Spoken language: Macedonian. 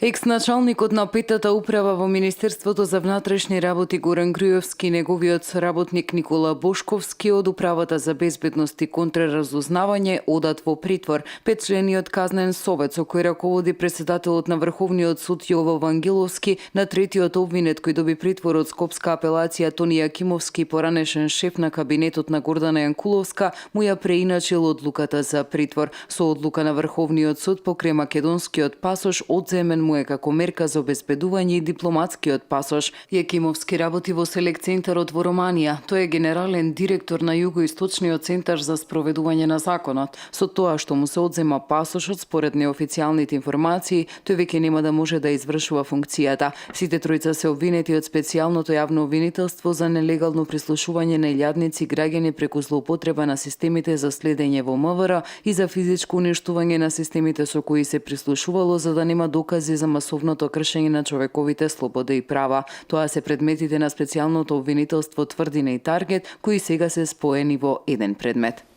Екс-началникот на петата управа во Министерството за внатрешни работи Горан Груевски и неговиот соработник Никола Бошковски од Управата за безбедност и контраразузнавање одат во притвор. Петчлениот казнен совет со кој раководи председателот на Врховниот суд Јово Вангеловски, на третиот обвинет кој доби притвор од Скопска апелација Тони Јакимовски, поранешен шеф на кабинетот на Гордана Јанкуловска, му ја преиначил одлуката за притвор. Со одлука на Врховниот суд покрај македонскиот пасош одземен му е како мерка за обезбедување и дипломатскиот пасош. Јакимовски работи во Селект-центарот во Романија. Тој е генерален директор на Југоисточниот центар за спроведување на законот. Со тоа што му се одзема пасошот, според неофицијалните информации, тој веќе нема да може да извршува функцијата. Сите тројца се обвинети од специјалното јавно обвинителство за нелегално прислушување на илјадници граѓани преку злоупотреба на системите за следење во МВР и за физичко уништување на системите со кои се прислушувало за да нема докази за масовното кршење на човековите слободи и права. Тоа се предметите на специјалното обвинителство Тврдина и Таргет, кои сега се споени во еден предмет.